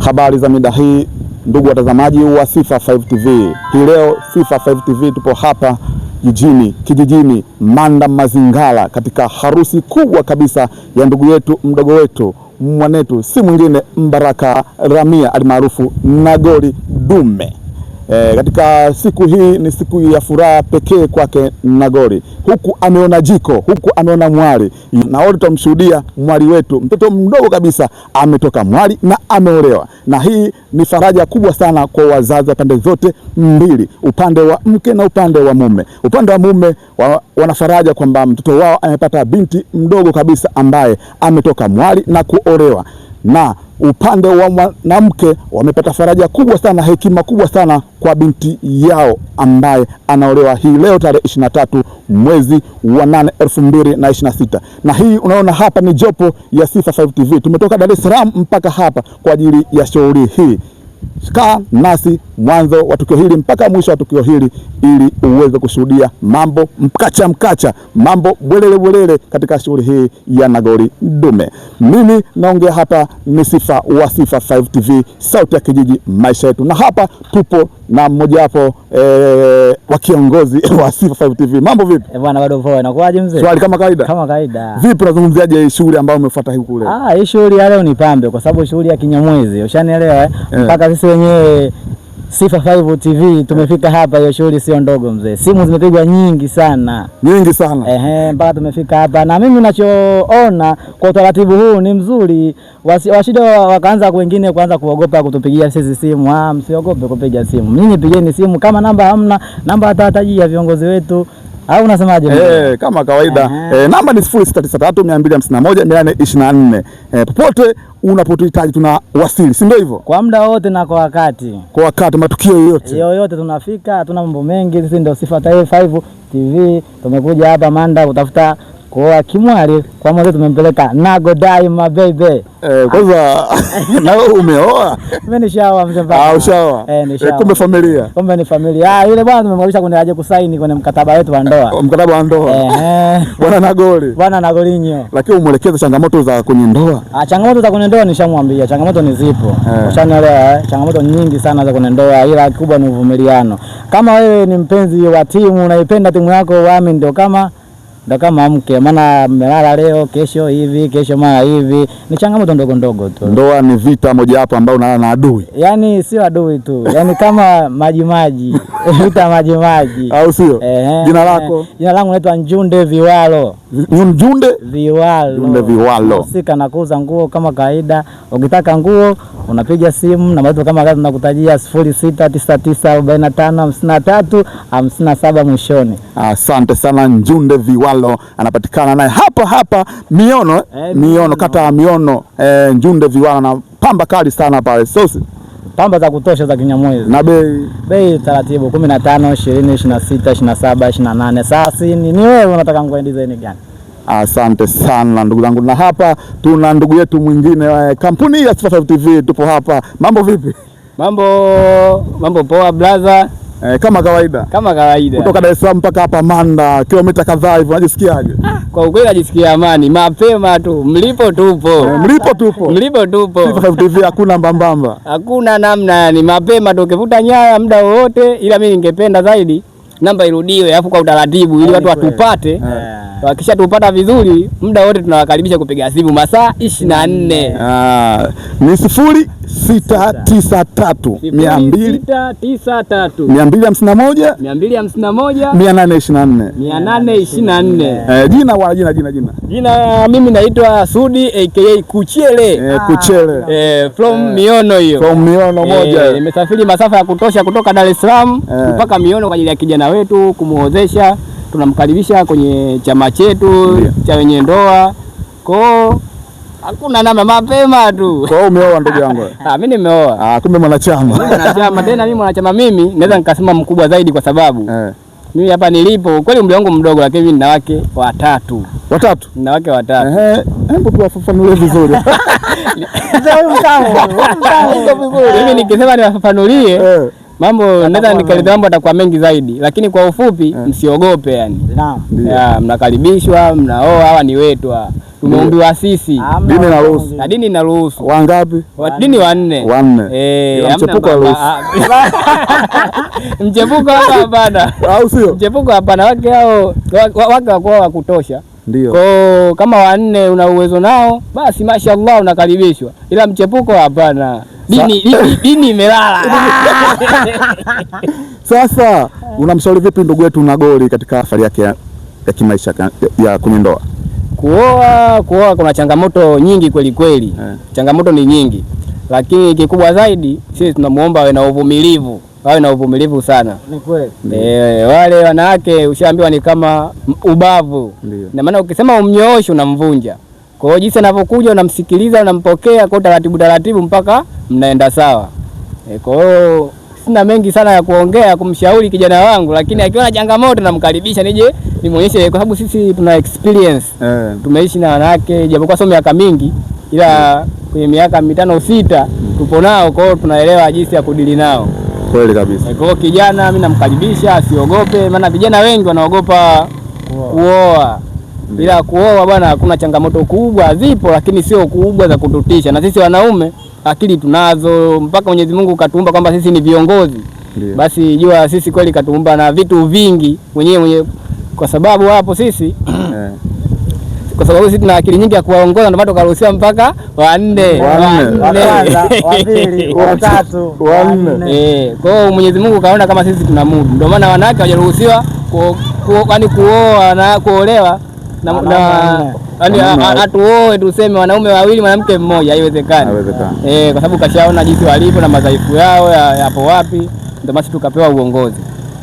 Habari za mida hii ndugu watazamaji wa Sifa 5 TV. Hii leo Sifa 5 TV tupo hapa kijijini Manda Mazingara katika harusi kubwa kabisa ya ndugu yetu mdogo wetu mwanetu si mwingine Mbaraka Ramia alimaarufu Nagori Dume. Katika siku hii ni siku ya furaha pekee kwake Nagori. Huku ameona jiko, huku ameona mwali. Na wote tutamshuhudia mwali wetu, mtoto mdogo kabisa ametoka mwali na ameolewa. Na hii ni faraja kubwa sana kwa wazazi wa pande zote mbili, upande wa mke na upande wa mume. Upande wa mume wanafaraja kwamba mtoto wao amepata binti mdogo kabisa ambaye ametoka mwali na kuolewa. Na upande wa mwanamke wamepata faraja kubwa sana, hekima kubwa sana kwa binti yao ambaye anaolewa hii leo tarehe 23 mwezi wa 8 2026. Na hii unaona hapa ni jopo ya Sifa 5 TV. Tumetoka Dar es Salaam mpaka hapa kwa ajili ya shughuli hii. Kaa nasi mwanzo wa tukio hili mpaka mwisho wa tukio hili ili uweze kushuhudia mambo mkacha, mambo bwelele katika shughuli hii ya Nagori Dume. Mimi naongea hapa ni Sifa wa Sifa 5 TV, sauti ya kijiji, maisha yetu. Na hapa tupo na mmoja wapo wa kiongozi wa Sifa 5 TV. Mambo vipi? Bwana bado poa. Inakuaje mzee? Swali kama kawaida. Kama kawaida. Vipi unazungumziaje hii shughuli ambayo umefuata huku leo? Hii shughuli ya leo ni pambe kwa sababu shughuli ya Kinyamwezi. Ushanielewa mpaka sisi wenyewe Sifa 5 TV tumefika hapa, hiyo shughuli sio ndogo mzee. Simu zimepigwa nyingi sana. Mpaka tumefika hapa, na mimi ninachoona kwa utaratibu huu ni mzuri. Washida wakaanza wengine kuanza kuogopa kutupigia sisi simu. Msiogope kupiga simu. Nyinyi pigeni simu, kama namba hamna, namba atatajia viongozi wetu. Au unasemaje? Kama kawaida. Namba ni 0693251824. Popote unapotuhitaji tunawasili, si ndio hivyo? Kwa muda wote na kwa wakati. Kwa wakati, matukio yoyote tunafika, hatuna mambo mengi. Sisi ndio Sifa 5 TV. Tumekuja hapa Manda kutafuta kwa kimwali kwa mwanzo, tumempeleka Nagodai baby. Kwanza na wewe umeoa? Mimi nishaoa mzee. Ushaoa? Nishaoa. Kumbe familia. Kumbe ni familia. Yule bwana tumemwalisha kwenda aje kusaini kwenye mkataba wetu wa ndoa. Mkataba wa ndoa. Bwana Nagori. Bwana Nagorinyo. Lakini umuelekeza changamoto za kwenye ndoa. Changamoto za kwenye ndoa nishamwambia. Changamoto ni zipo. Ushanielewa? Changamoto nyingi sana za kwenye ndoa, ila kubwa ni uvumiliano. Kama wewe ni mpenzi wa timu, unaipenda timu yako, wami ndio kama mke, maana mmelala leo, kesho hivi, kesho mara hivi, ni changamoto ndogo tu. Ndoa ni vita moja hapo ambao unalala na adui. Yaani sio adui tu, yaani kama maji vita maji. Au sio? Jina lako? Jina langu naitwa Njunde Viwalo. Njunde Viwalo. Sika na kuuza nguo kama kawaida. Ukitaka nguo unapiga simu na watu kama kazi tunakutajia 0699455357 mwishoni. Asante sana. Njunde Viwalo anapatikana naye hapa Miono, kata ya Miono. Njunde Viwalo na pamba kali sana pale. Sosi pamba za kutosha za Kinyamwezi. Na bei taratibu 15, 20, 26, 27, 28. Sasa ni wewe unataka nguo design gani? Asante sana ndugu zangu. Na hapa tuna ndugu yetu mwingine kampuni ya Sifa 5 TV. Tupo hapa. Mambo vipi? Mambo poa brother. Kama kawaida. Kutoka Dar es Salaam mpaka hapa Manda, kilomita kadhaa hivyo, unajisikiaje? Kwa ukweli najisikia amani. Mapema tu. Mlipo tupo. Sifa 5 TV hakuna mbambamba. Hakuna namna, ni mapema tu, ukivuta nyaya muda wote, ila mimi ningependa zaidi namba irudiwe alafu kwa utaratibu ili watu watupate. Wakisha tupata vizuri muda wote tunawakaribisha kupiga simu masaa 24. Ni 0693 200 Jina mimi naitwa Sudi aka Kuchele. From Miono hiyo. From Miono moja. Nimesafiri masafa ya kutosha kutoka Dar es Salaam mpaka Miono kwa ajili ya kijana wetu kumuozesha. Tunamkaribisha kwenye chama chetu cha wenye ndoa. Kwa hakuna namna, mapema tu. Kwa hiyo umeoa ndugu yangu? Mimi nimeoa. Kumbe mwanachama. Tena mimi mwanachama, mimi naweza nikasema mkubwa zaidi kwa sababu mimi hapa nilipo kweli umri wangu mdogo, lakini mimi nina wake watatu. Nina wake watatu. Hebu tuwafafanulie vizuri. Mimi nikisema niwafafanulie mambo naweza nikaleta mambo atakuwa mengi zaidi, lakini kwa ufupi msiogope yani. Mnakaribishwa, mnaoa, hawa ni wetu. tumeumbiwa sisi. Dini inaruhusu. Na dini inaruhusu. Wangapi? Dini wanne. Mchepuko haruhusu. Mchepuko hapana. Au sio? Mchepuko hapana, wake hao wake wa kutosha. Ndio. Kwa kama wanne una uwezo nao, basi mashaallah unakaribishwa. Ila mchepuko hapana. Dini imelala. Sasa unamshauri vipi ndugu yetu Nagoli katika safari yake ya kimaisha ya kwenye ndoa? Kuoa kuna changamoto nyingi kweli kweli. Changamoto ni nyingi. Lakini kikubwa zaidi sisi tunamuomba awe na uvumilivu. Wawe na uvumilivu sana. Ni kweli. Wale wanawake ushaambiwa ni kama ubavu. Na maana ukisema umnyooshe unamvunja. Kwa hiyo jinsi anavyokuja unamsikiliza, unampokea kwa taratibu mpaka mnaenda sawa. Kwa hiyo sina mengi sana ya kuongea kumshauri kijana wangu, lakini akiona changamoto namkaribisha nije nimuonyeshe, kwa sababu sisi tuna experience. Tumeishi na wanawake japokuwa sio miaka mingi, ila kwenye miaka 5-6 tupo nao, kwa hiyo tunaelewa jinsi ya kudili nao. Kweli kabisa. Kwa hiyo kijana mimi namkaribisha asiogope, maana vijana wengi wanaogopa kuoa. Bila kuoa bwana hakuna changamoto kubwa, zipo lakini sio kubwa za kututisha. Na sisi wanaume akili tunazo, mpaka Mwenyezi Mungu katuumba kwamba sisi ni viongozi. Basi jua sisi kweli katuumba na vitu vingi mwenyewe, kwa sababu hapo sisi kwa sababu sisi tuna akili nyingi ya kuwaongoza, ndio maana tukaruhusiwa mpaka wanne. Wa pili, wa tatu, wa nne. Kwa hiyo Mwenyezi Mungu kaona kama sisi tuna mudu, ndio maana wanawake hawajaruhusiwa yaani kuoa na kuolewa na atuoe tuseme wanaume wawili mwanamke mmoja, haiwezekani. Kwa sababu kashaona jinsi walivyo na madhaifu yao yapo wapi, ndio basi tukapewa uongozi.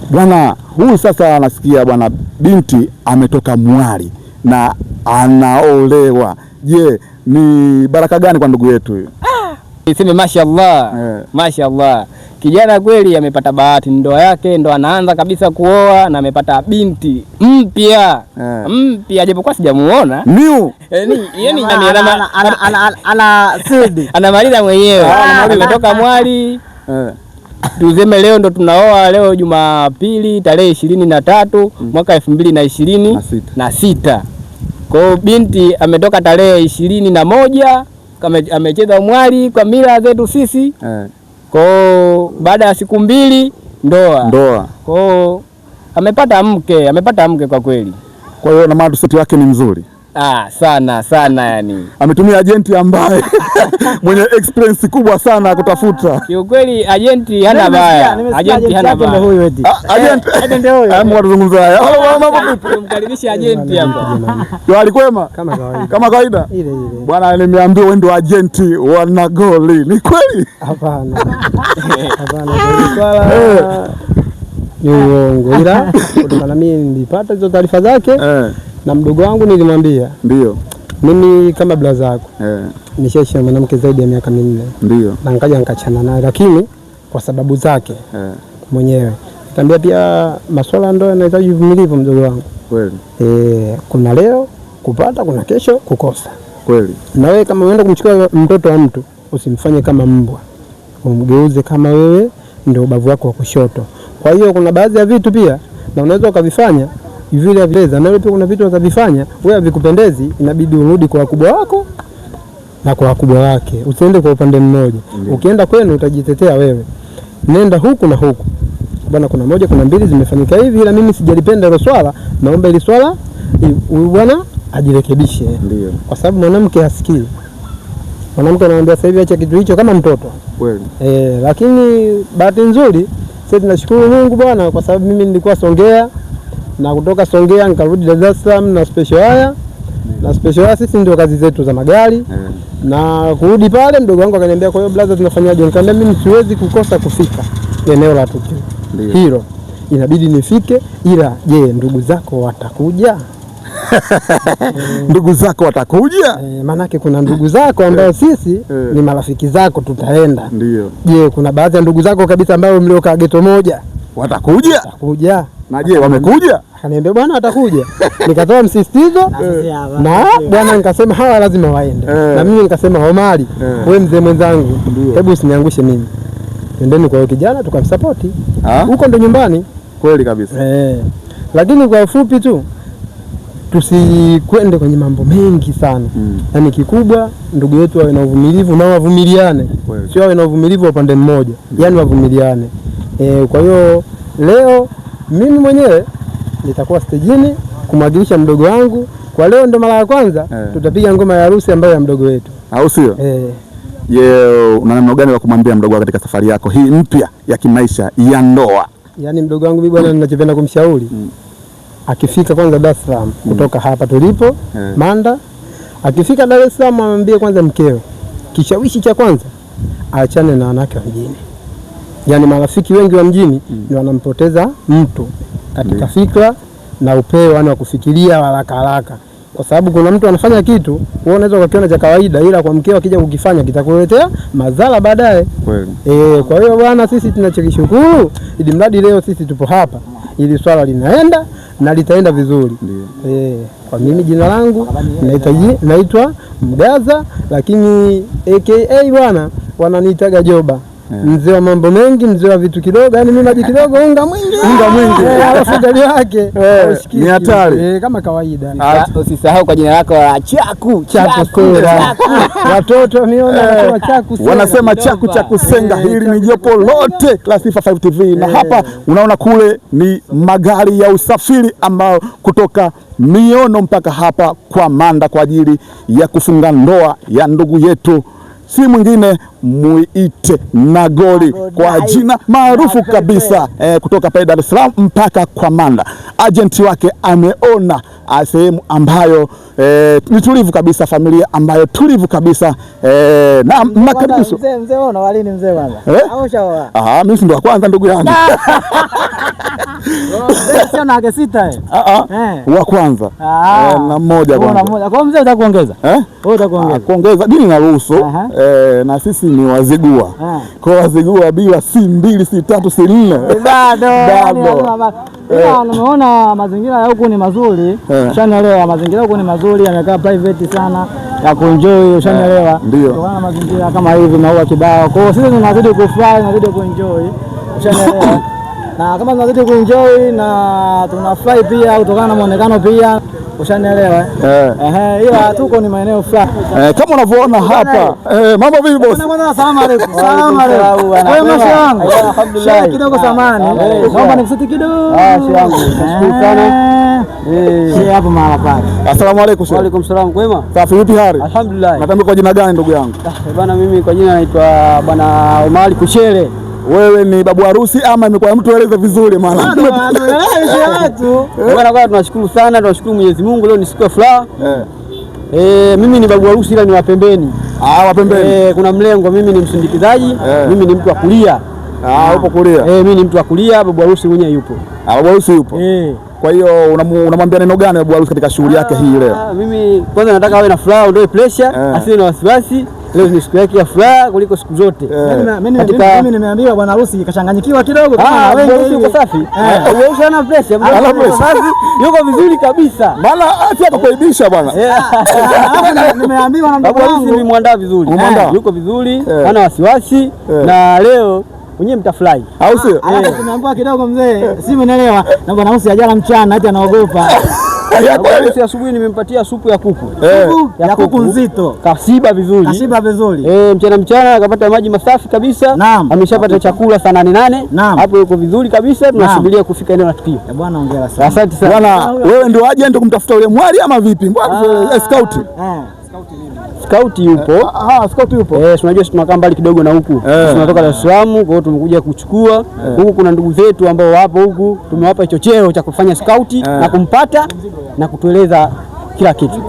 Bwana huyu sasa anasikia bwana binti ametoka Mwali na anaolewa. Je, ni baraka gani kwa ndugu yetu huyu? Niseme mashaallah. Mashaallah. Kijana kweli amepata bahati, ndoa yake ndo anaanza kabisa kuoa na amepata binti mpya. Mpya japokuwa sijamuona. New. Yaani ana sidi. Anamaliza mwenyewe. Ametoka Mwali. Tuseme leo ndo tunaoa, leo Jumapili tarehe 23 mwaka 2026. Kwa hiyo binti ametoka tarehe 21, amecheza Mwali kwa mila zetu sisi. Kwa baada ya siku 2 ndoa. Kwa amepata mke kwa kweli. Kwa hiyo na maana suti wake ni mzuri. Sana yani. Ametumia agenti ambaye mwenye experience kubwa sana kutafuta. Kiukweli agenti hana baya. Agenti hana baya. Huyu eti. Agenti ndio huyo. Hapo watazungumza haya. Mambo vipi? Tumkaribishe agenti hapa. Yo alikwema? Kama kawaida. Ile. Bwana nimeambiwa wewe ndio agenti wa Nagoli. Ni kweli? Hapana. Swala ni uongo. Ila kutokana mimi nilipata hizo taarifa zake. Na mdogo wangu nilimwambia. Ndio. Mimi kama blaza yako. Nishaishi na mwanamke zaidi ya miaka 4. Ndio. Na nikaja nikachana naye, lakini kwa sababu zake mwenyewe. Nikamwambia pia masuala ndoa yanahitaji uvumilivu mdogo wangu. Kweli. Kuna leo kupata, kuna kesho kukosa. Kweli. Na wewe kama unaenda kumchukua mtoto wa mtu, usimfanye kama mbwa. Umgeuze kama wewe ndio ubavu wako wa kushoto. Kwa hiyo kuna baadhi ya vitu pia na unaweza ukavifanya vile vileza, na pia kuna vitu utavifanya wewe vikupendezi, inabidi urudi kwa wakubwa wako na kwa wakubwa wake. Usiende kwa upande mmoja. Ukienda kwenu utajitetea wewe. Nenda huku na huku. Bwana kuna moja kuna mbili zimefanyika hivi, ila mimi sijalipenda hilo swala, naomba ile swala bwana ajirekebishe. Ndio. Kwa sababu mwanamke hasikii. Mwanamke anaambia sasa hivi acha kitu hicho kama mtoto. Kweli. Lakini bahati nzuri sisi tunashukuru Mungu bwana, kwa sababu mimi nilikuwa Songea na kutoka Songea nikarudi Dar es Salaam na special haya. Na special haya sisi ndio kazi zetu za magari. Na kurudi pale mdogo wangu akaniambia, kwa hiyo brother tunafanyaje? Nikamwambia mimi siwezi kukosa kufika eneo la tukio. Hilo inabidi nifike, ila je, ndugu zako watakuja? Ndugu zako watakuja? Manake kuna ndugu zako ambao sisi ni marafiki zako tutaenda. Ndio. Je, kuna baadhi ya ndugu zako kabisa ambao mliokaa geto moja watakuja? Watakuja. Na je, wamekuja? Akaniambia bwana watakuja. Nikatoa msisitizo na bwana nikasema hawa lazima waende. Na mimi nikasema Omari, wewe mzee mwenzangu, hebu usiniangushe mimi. Endeni kwa kijana tukamsupport. Huko ndo nyumbani. Kweli kabisa. Lakini kwa ufupi tu tusikwende kwenye mambo mengi sana. Yaani kikubwa ndugu yetu wawe na uvumilivu na wavumiliane. Sio wawe na uvumilivu wa upande mmoja. Yaani wavumiliane. Kwa hiyo leo mimi mwenyewe nitakuwa stejini kumwagilisha mdogo wangu. Kwa leo ndo mara ya kwanza tutapiga ngoma ya harusi ambayo ya mdogo wetu. Au sio? Una neno gani la kumwambia mdogo wako katika safari yako hii mpya ya kimaisha ya ndoa? Yaani mdogo wangu mimi bwana, ninachopenda kumshauri akifika kwanza Dar es Salaam kutoka hapa tulipo Manda, akifika Dar es Salaam amwambie kwanza mkeo, kishawishi cha kwanza aachane na wanawake wa mjini. Yaani marafiki wengi wa mjini ni wanampoteza mtu katika fikra na upeo wa kufikiria haraka haraka. Kwa sababu kuna mtu anafanya kitu wewe unaweza ukakiona cha kawaida, ila kwa mkeo akija kukifanya kitakuletea madhara baadaye. Kweli. Kwa hiyo bwana, sisi tunachokishukuru ili mradi leo sisi tupo hapa, ili swala linaenda na litaenda vizuri. Kwa mimi jina langu naitwa Mgaza, lakini AKA bwana wananiitaga Joba. Mzee wa mambo mengi, mzee wa vitu kidogo, yani mimi maji kidogo unga mwingi. Alafu gari yake ni hatari kama kawaida. Usisahau kwa jina lako la Chaku. Watoto niona Chaku. Wanasema Chaku Senga. Hili ni jopo lote la Sifa 5 TV na hapa unaona kule ni magari ya usafiri ambao kutoka Miono mpaka hapa kwa Manda kwa ajili ya kufunga ndoa ya ndugu yetu, si mwingine muite Nagoli kwa jina maarufu kabisa kutoka pale Dar es Salaam mpaka kwa Manda. Agenti wake ameona sehemu ambayo ni tulivu kabisa, familia ambayo tulivu kabisa na makaribisho. Mzee ona walini mzee bwana. Au shaoa? Mimi ndo wa kwanza ndugu yangu. Sio na sita wa kwanza. Na mmoja bwana. Kwa mzee utakuongeza? Wewe utakuongeza. Kuongeza dini na ruhusu na sisi ni wazigua. Kwa wazigua bila si 2 si 3 si 4. Bado. Unaona mazingira ya huku ni mazuri. Ushanielewa, mazingira huku ni mazuri, yamekaa private sana ya kuenjoy, ushanielewa. Kutokana na mazingira kama hivi, maua kibao. Kwa hiyo sisi tunazidi kufurahi, tunazidi kuenjoy. Ushanielewa. Na kama tunazidi kuenjoy na tunafurahi pia kutokana na muonekano pia. Ushanielewa? Ila tuko ni maeneo fulani. Kama unavyoona hapa. Mambo vipi boss? Asalamu alaykum. Salamu alaykum. Wewe mshe wangu. Alhamdulillah. Kidogo samani. Naomba nikusiti kidogo. Shehe wangu. Nashukuru sana. Shehe hapo mahali pale. Asalamu alaykum. Wa alaykum salaam. Kwema? Safi, vipi hali? Alhamdulillah. Natambua kwa jina gani ndugu yangu? Bwana mimi kwa jina naitwa Bwana Omari Kuchere. Wewe ni babu harusi ama imekuwa mtu eleze vizuri maana? Bwana kwa tunashukuru sana, tunashukuru Mwenyezi Mungu, leo ni siku ya furaha. Mimi ni babu harusi ila ni wa pembeni. Wa pembeni. Kuna mlengo, mimi ni msindikizaji, mimi ni mtu wa kulia. Upo kulia? Mimi ni mtu wa kulia, babu harusi mwenyewe yupo. Babu harusi yupo. Kwa hiyo unamwambia neno gani babu harusi katika shughuli yake hii leo? Mimi kwanza nataka awe na furaha, ondoe pressure, asiwe na wasiwasi. Leo ni siku yake ya furaha kuliko siku zote. Mimi nimeambiwa bwana harusi kachanganyikiwa kidogo kama wengi. Uko safi? Wewe usana pressure, yuko vizuri kabisa. Maana acha kukuaibisha bwana. Nimeambiwa na babu harusi nimemwandaa vizuri. Yuko vizuri, hana wasiwasi na leo wenyewe mtafurahi. Au sio? Tumeambiwa kidogo mzee, si umeelewa? Na bwana harusi ajala mchana hata anaogopa. Harusi asubuhi nimempatia supu ya kuku. Ya kuku nzito. Kashiba vizuri. Mchana akapata maji masafi kabisa. Ameshapata chakula saa 8. Hapo yuko vizuri kabisa, tunasubiria kufika eneo la tukio. Bwana hongera sana. Asante sana. Bwana wewe ndio agent kumtafuta yule mwali ama vipi? Scout. Scout yupo. Scout yupo. Tunajua tunakaa mbali kidogo na huku. Tunatoka Dar es Salaam, kwa hiyo tumekuja kuchukua. Huku kuna ndugu zetu ambao wapo huku, tumewapa hicho cheo cha kufanya scout na kumpata na kutueleza kila kitu.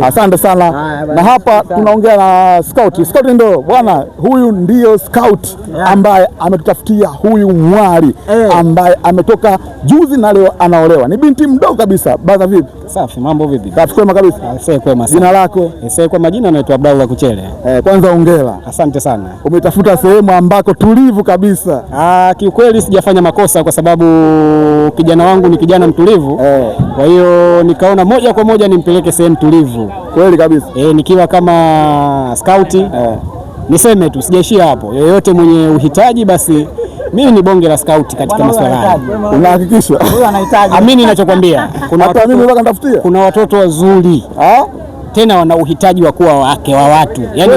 Asante sana. Na hapa tunaongea na Scout. Scout ndio bwana, huyu ndio Scout ambaye ametutafutia huyu mwali ambaye ametoka juzi na leo anaolewa. Ni binti mdogo kabisa. Baza vipi? Safi, mambo vipi? Safi kwema kabisa. Kwema sana. Jina lako? Kwa majina naitwa Abdallah Kuchere. Kwanza hongera. Asante sana. Umetafuta sehemu ambako tulivu kabisa. Kiukweli sijafanya makosa kwa sababu kijana wangu ni kijana mtulivu. Kwa hiyo nikaona moja kwa moja nimpeleke sehemu tulivu. Kweli kabisa. Nikiwa kama scout niseme tu sijaishia hapo. Yeyote mwenye uhitaji basi Mimi ni bonge la scout katika masuala haya. Unahakikisha? Huyu anahitaji. Amini ninachokwambia. Kuna watoto wazuri. Tena wana uhitaji wa kuwa wake wa watu. Yaani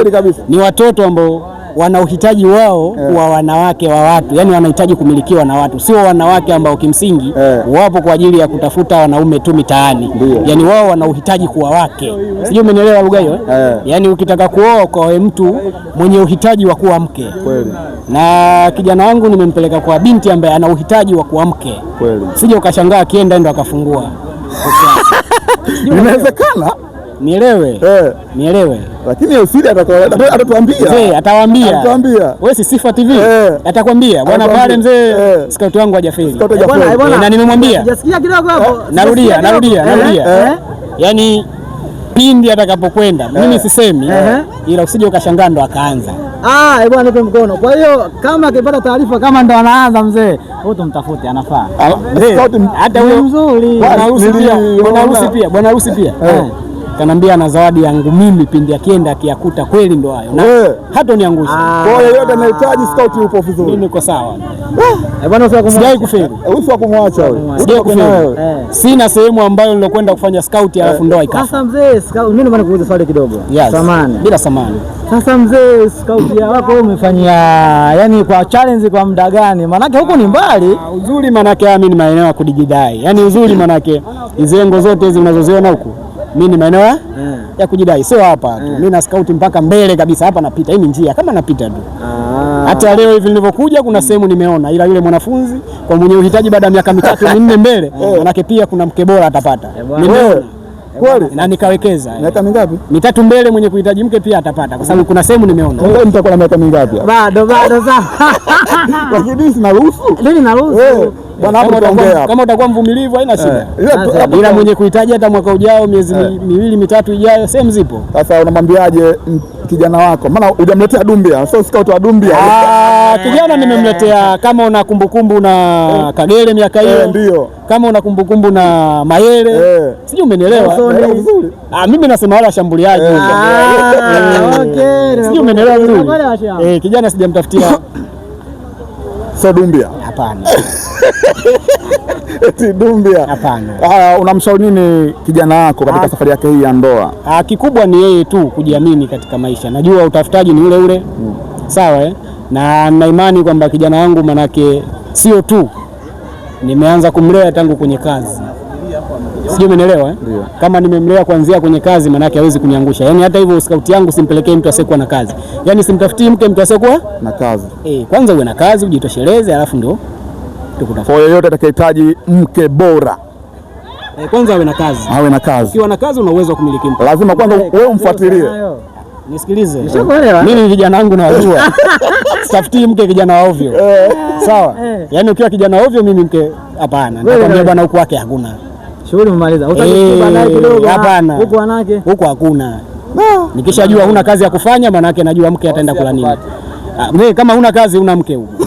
ni watoto ambao wana uhitaji wao kuwa wanawake wa watu. Yaani wanahitaji kumilikiwa na watu. Sio wanawake ambao kimsingi wapo kwa ajili ya kutafuta wanaume tu mitaani. Yaani wao wana uhitaji kuwa wake. Sijui umenielewa lugha hiyo? Yaani ukitaka kuoa kwa mtu mwenye uhitaji wa kuwa mke. Kweli. Na kijana wangu nimempeleka kwa binti ambaye ana uhitaji wa kuwa mke. Kweli. Sije ukashangaa akienda ndo akafungua. Inawezekana. Nielewe. Lakini usidi atatuambia. Mzee atawaambia. Wewe si Sifa TV. Atakwambia bwana pale mzee scout wangu hajafeli. Na nimemwambia. Hujasikia kidogo hapo. Narudia. Yaani pindi atakapokwenda mimi sisemi ila usije ukashangaa ndo akaanza. Bwana nipe mkono. Kwa hiyo kama akipata taarifa kama ndo anaanza mzee, wewe tumtafute anafaa. Hata huyo mzuri. Bwana harusi pia. Kanambia ana zawadi yangu mimi pindi akienda akiyakuta kweli ndo hayo. Na hata niangusha. Kwa hiyo yote anahitaji scout yupo vizuri. Mimi niko sawa. Bwana sijai kufeli. Usiwa kumwacha wewe. Sijai kufeli. Sina sehemu ambayo nilokwenda kufanya scout alafu ndoa ikafa. Sasa mzee scout mimi naomba nikuulize swali kidogo. Samani. Bila samani. Sasa mzee scout ya wako umefanyia yani kwa challenge kwa muda gani? Manake huko ni mbali. Uzuri manake mimi ni maeneo ya kujidai. Yaani uzuri manake izengo zote hizi unazoziona huko. Mimi ni maeneo ya kujidai, sio hapa tu. Mimi na scout mpaka mbele kabisa, hapa napita. Hii ni njia kama napita tu. Hata leo hivi nilivyokuja kuna sehemu nimeona, ila yule mwanafunzi kwa mwenye uhitaji baada ya miaka 3-4 mbele, manake pia kuna mke bora atapata. Nimeona kweli na nikawekeza. Miaka mingapi? 3 mbele, mwenye kuhitaji mke pia atapata, kwa sababu kuna sehemu nimeona. Wewe mtakuwa na miaka mingapi? Bado sana. Lakini sinaruhusu. Lini naruhusu? Bwana hapo tuongea. Kama utakuwa mvumilivu haina shida. Ila mwenye kuhitaji hata mwaka ujao, miezi 2-3 ijayo, sehemu zipo. Sasa unamwambiaje kijana wako? Maana hujamletea Dumbia, sio scout wa Dumbia. Kijana nimemletea kama una kumbukumbu na Kagere miaka hiyo. Ndio. Kama una kumbukumbu na Mayele. Sijui umenielewa. Vizuri. Mimi nasema wale washambuliaji. Okay. Sijui umenielewa vizuri. Kijana sijamtafutia. Sio Dumbia. Hapana. Eti Dumbia. Hapana. Unamshauri nini kijana wako katika safari yake hii ya ndoa? Kikubwa ni yeye tu kujiamini katika maisha. Najua utafutaji ni ule ule. Sawa na na imani kwamba kijana wangu manake sio tu nimeanza kumlea tangu kwenye kazi. Sijui umenielewa Kama nimemlea kuanzia kwenye kazi manake hawezi kuniangusha. Yaani hata hivyo scout yangu simpelekee mtu asiyekuwa na kazi. Yaani simtafutii mtu asiyekuwa na kazi. Kwanza uwe na kazi, ujitosheleze, alafu ndio tukutafuta. Kwa yoyote atakayehitaji mke bora. Kwanza awe na kazi. Awe na kazi. Ukiwa na kazi una uwezo wa kumiliki mke. Lazima kwanza wewe umfuatilie. Nisikilize. Mimi vijana wangu nawajua. Sitafutii mke kijana wa ovyo. Sawa? Yaani ukiwa kijana wa ovyo mimi mke hapana. Nakwambia bwana huko wake hakuna. Shughuli umemaliza. Utakuwa naye kidogo. Hapana. Huko wanake. Huko hakuna. Nikishajua huna kazi ya kufanya maana yake najua mke ataenda kula nini. Kama huna kazi huna mke huko.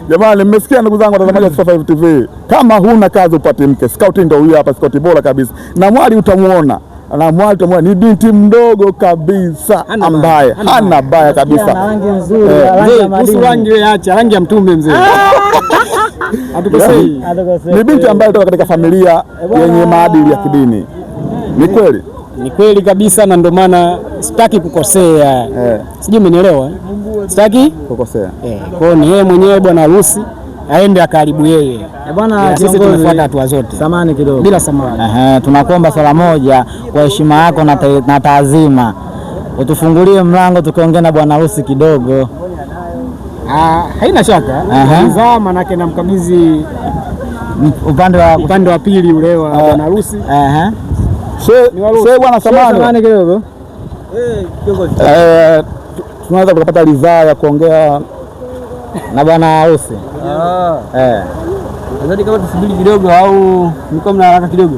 Jamani, mmesikia ndugu zangu watazamaji wa Sifa 5 TV. Kama huna kazi upate mke. Scout ndio huyu hapa, scout bora kabisa. Na mwali utamuona. Ni binti mdogo kabisa ambaye hana baya kabisa. Rangi nzuri, kuhusu rangi acha, rangi ya mtume mzee. Hatukosei. Ni binti ambaye kutoka katika familia yenye maadili ya kidini. Ni kweli? Ni kweli kabisa, na ndio maana sitaki kukosea. Sijui umenielewa? Sitaki kukosea. Kwa ni yeye mwenyewe bwana harusi aende akaribu yeye. Bwana sisi tunafuata hatua zote. Samani kidogo. Bila samani. Tunakuomba swala moja kwa heshima yako na taazima. Utufungulie mlango tukaongea na bwana harusi kidogo. Haina shaka. Nizaa manake namkabidhi upande wa pili ule wa bwana harusi. Sasa bwana samani kidogo. Tunaweza kupata ridhaa ya kuongea na bwana harusi. Nadhani kama tusubiri kidogo au mko mna haraka kidogo.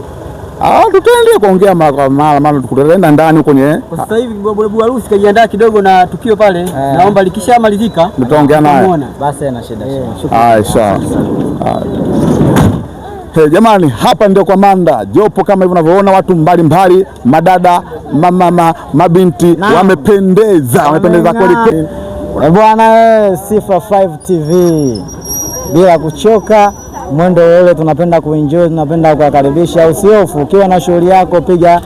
Tutaendelea kuongea mara tukutaenda ndani kwenye. Kwa sasa hivi bwana harusi kajiandaa kidogo na tukio pale. Naomba likishamalizika tutaongea naye. Basi haina shida. Sawa. Jamani, hapa ndio kwa Manda jopo kama hivyo unavyoona, watu mbalimbali, madada, mabinti wamependeza kweli. Bwana Sifa 5 TV bila kuchoka, mwendo ule tunapenda kuenjoy, tunapenda kuwakaribisha. Usiofu, ukiwa na shughuli yako piga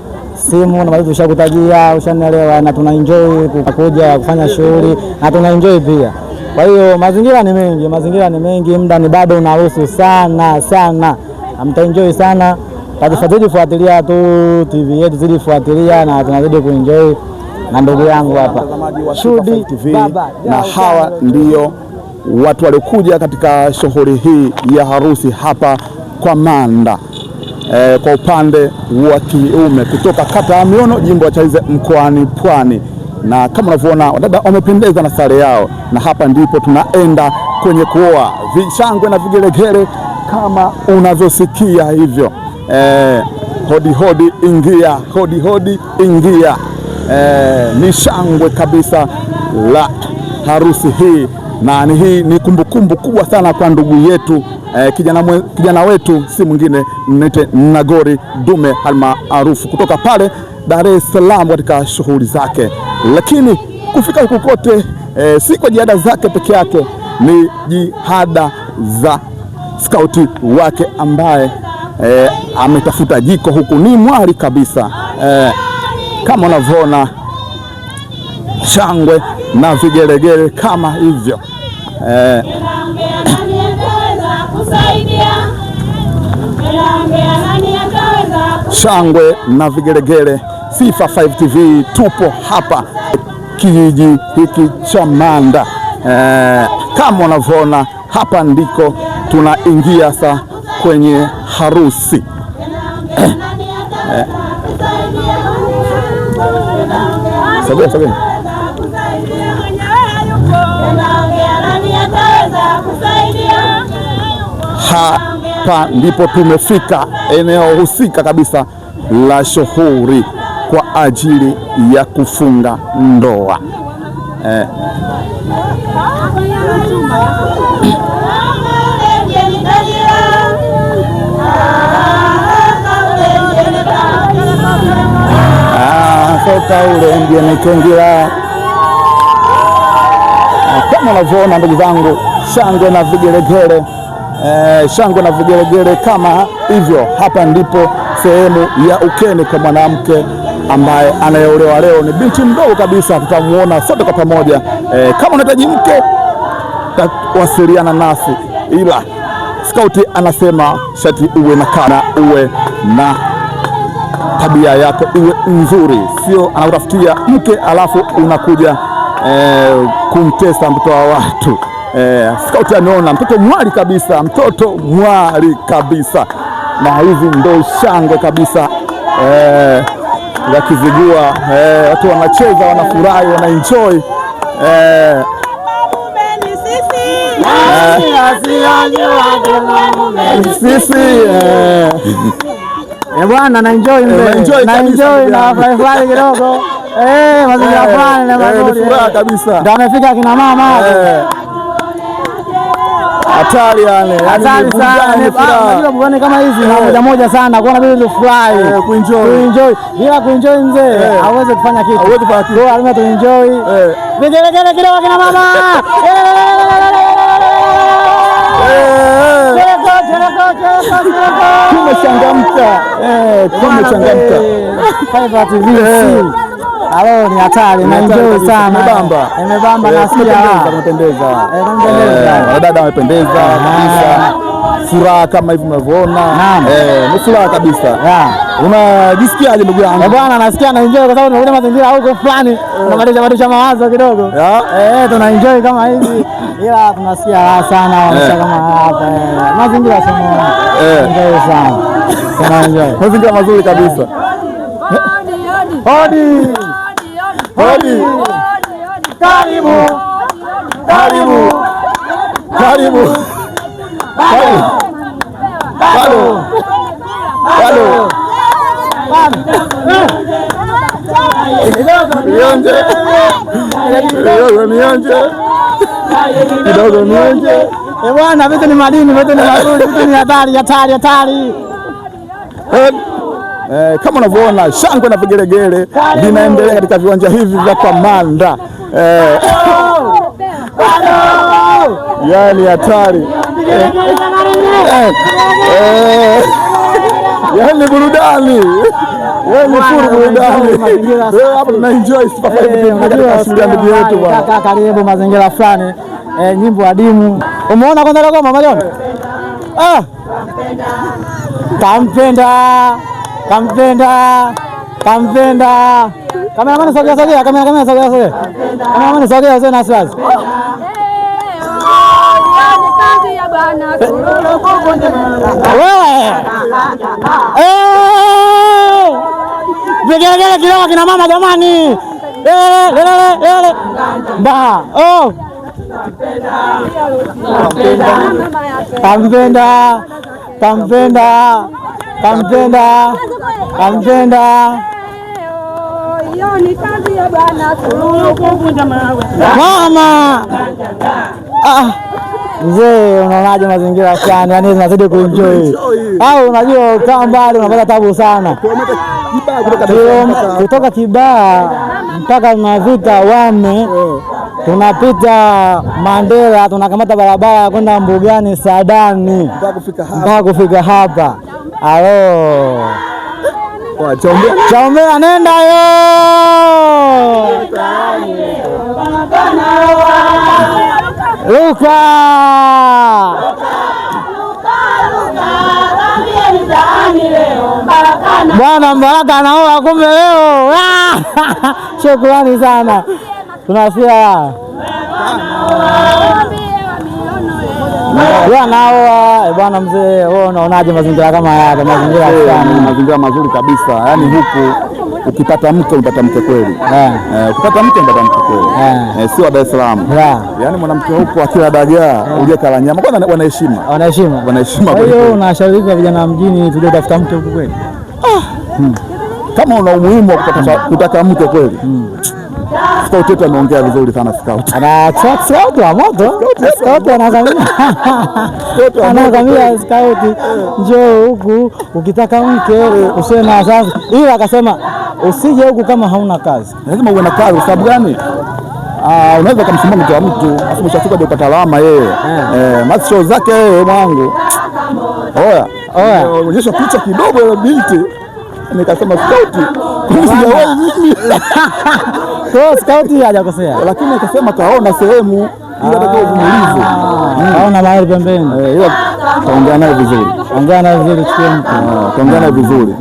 simu na bado tushakutajia, ushanielewa, na tunaenjoy kuja kufanya shughuli na tunaenjoy pia. Kwa hiyo mazingira ni mengi, muda ni bado unaruhusu sana. Mtaenjoy sana. Tafadhali fuatilia tu TV yetu, zidi fuatilia na tunazidi kuenjoy na ndugu yangu hapa Shudi TV. Na hawa ndio watu waliokuja katika shughuli hii ya harusi hapa kwa Manda, kwa upande wa kiume kutoka kata ya Miono, jimbo la Chalinze, mkoani Pwani. Na kama unavyoona wadada wamependeza na sare yao, na hapa ndipo tunaenda kwenye kuoa. Vishangwe na vigelegele kama unavyosikia hivyo. Hodi hodi ingia, hodi hodi ingia. Ni shangwe kabisa la harusi hii, na hii ni kumbukumbu kubwa sana kwa ndugu yetu, kijana wetu si mwingine Mnete Nagori Dume almaarufu kutoka pale Dar es Salaam katika shughuli zake. Lakini kufika huku kote si kwa jihada zake peke yake, ni jihada za skauti wake ambaye ametafuta jiko huku. Ni mwali kabisa, kama unavyoona shangwe na vigelegele kama hivyo. Shangwe na vigelegele. Sifa 5 TV tupo hapa kijiji hiki cha Manda. Kama unavyoona hapa ndiko tunaingia sasa kwenye harusi. Sabeni. Hapa ndipo tumefika eneo husika kabisa la shughuli kwa ajili ya kufunga ndoa. Soka ule ndiye nikengira. Kama unavyoona ndugu zangu, shangwe na vigelegele, shangwe na vigelegele kama hivyo. Hapa ndipo sehemu ya ukeni kwa mwanamke ambaye anayeolewa leo. Ni binti mdogo kabisa, tutamuona sote kwa pamoja. Kama unahitaji mke, wasiliana nasi, ila skauti anasema shati uwe na kana, uwe na tabia yako iwe nzuri, sio anakutafutia mke alafu unakuja kumtesa mtoto wa watu. Skauti ameona mtoto mwali kabisa, na hizi ndo shangwe kabisa za Kizigua. Watu wanacheza, wanafurahi, wanaenjoy. Sisi bwana, na enjoy na furahi kidogo. Mazingira fulani na mazuri kabisa. Ndio amefika kina mama. Hatari yani. Hatari sana. Unajua bwana kama hizi na moja sana kuona vile furahi, kuenjoy. Bila kuenjoy mzee hauwezi kufanya kitu. Kwa lazima tuenjoy. Vigelegele kidogo kina mama. Tumechangamka. Five TV. Halo, ni hatari, na enjoy sana. Imebamba na sikia. Tumependeza. Dada wamependeza kabisa. Furaha kama hivi unavyoona. Ni furaha kabisa. Unajisikiaje ndugu yangu? Bwana, nasikia na enjoy kwa sababu tunakuta mazingira huko fulani. Tunabadilisha mawazo kidogo. Tuna enjoy kama hivi. Ila tunasikia raha sana wanasema kama hapa. Mazingira sana. Enjoy sana. Sana enjoy. Mazingira mazuri kabisa. Hodi. Karibu. Nionje. Bwana, vitu ni madini, vitu ni mazuri, vitu ni hatari. Kama unavyoona shangwe na vigelegele vinaendelea katika viwanja hivi vya kwa Manda. Yani hatari. Yaani burudani. Ni furu burudani. Hapa tuna enjoy Sifa 5 TV katika shule ya ndugu yetu bwana. Kaka karibu mazingira fulani. Nyimbo adimu. Umeona kwanza leo mama Marion? Kampenda. Kamera sogea. Kamera sogea na sasa. Wewe. Vigelegele kidogo kina mama jamani. Lele. Ba. Kampenda. Ni kazi ya bwana kuvunja mawe. Mama. Mzee, unaonaje mazingira fulani? Yaani zinazidi kuenjoy. Au unajua kama mbali unapata tabu sana. Kutoka Kibaha mpaka tunafika Wame. Tunapita Mandela, tunakamata barabara kwenda Mbugani Sadani. Mpaka kufika hapa. Alo. Chaombea nenda yo. Luka. Bwana Mbaraka anaoa kumbe leo. Shukrani sana. Tunafia. Nao bwana mzee, wewe unaonaje mazingira kama haya? Mazingira fulani, mazingira mazuri kabisa. Yaani huku ukipata mke unapata mke kweli. Ukipata mke unapata mke kweli. Sio Dar es Salaam. Yaani mwanamke huku akila dagaa uje kala nyama. Kwanza wanaheshima. Kwa hiyo unashauri kwa vijana mjini tuje tafuta mke huku kweli? Kama una umuhimu wa kutaka mke kweli. Scout wetu ameongea vizuri sana Scout. Scout wa moto. Scout anakamia Scout. Njoo huku ukitaka mke usiwe na sasa. Ila akasema usije huku kama hauna kazi. Lazima uwe na kazi. Sababu gani? Unaweza kumsimama mtu wa mtu, afu mshafika ndio upata alama yeye. Macho zake yeye mwangu. Oya. Onyesha picha kidogo ya binti. Nikasema Scout. Sijawahi mimi. Kwa Scout hajakosea. Lakini akasema kaona sehemu ile ndio uvumilivu. Kaona mahali pembeni. Ila kaongea naye vizuri. Chukue mtu. Kaongea naye vizuri.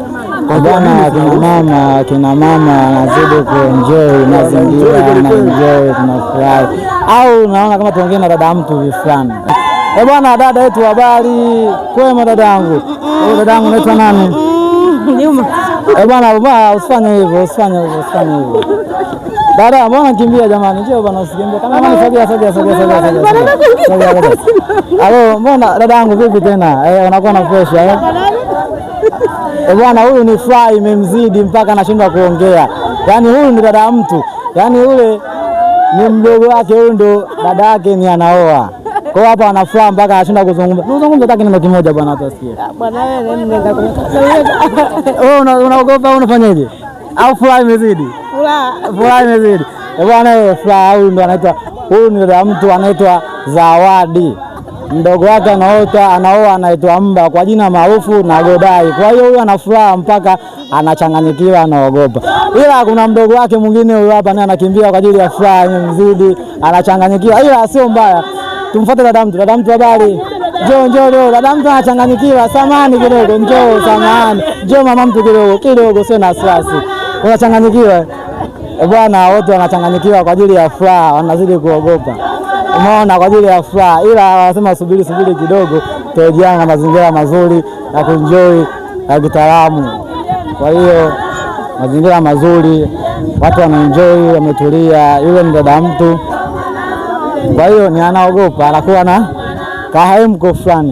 Kwa bwana kina mama anazidi kuenjoy mazingira na enjoy tunafurahi. Au naona kama tuongee na dada mtu fulani. Bwana dada yetu habari. Kwema dadangu. Dadangu unaitwa nani? Nyuma. Bwana usifanye hivyo. Dada, mbona kimbia jamani? Njoo bwana usikimbie. Kama mimi sogea. Alo, mbona dadangu vipi tena? Unakuwa na pressure bwana, huyu ni fly imemzidi mpaka anashindwa kuongea. Yaani huyu ni dada mtu. Yaani yule ni mdogo wake, huyu ndo dada yake ni anaoa. Kwa hapa anafurahi mpaka anashinda kuzungumza. Tuzungumze hata neno kimoja bwana utasikia. Bwana wewe nenda kwa. Unaogopa unafanyaje? Au furaha imezidi? Furaha imezidi. Bwana wewe furaha huyu ndo anaitwa, huyu ni dada mtu anaitwa Zawadi. Mdogo wake anaoa anaitwa Mba kwa jina maarufu na Godai. Kwa hiyo huyu anafuraha mpaka anachanganyikiwa, anaogopa. Ila kuna mdogo wake mwingine huyu hapa naye anakimbia kwa ajili ya furaha imemzidi, anachanganyikiwa. Ila sio mbaya. Tumfuate dada mtu. Dada mtu habari? Njoo leo. Dada mtu anachanganyikiwa. Samahani kidogo. Njoo samahani. Njoo mama mtu kidogo sio na wasiwasi. Unachanganyikiwa. Bwana wote wanachanganyikiwa kwa ajili ya furaha, wanazidi kuogopa. Umeona, kwa ajili ya furaha. Ila wanasema subiri kidogo, tujiane na mazingira mazuri na kuenjoy na kitaalamu. Kwa hiyo mazingira mazuri, watu wanaenjoy, wametulia. Yule ni dada mtu. Kwa hiyo ni anaogopa, anakuwa na kahemko fulani.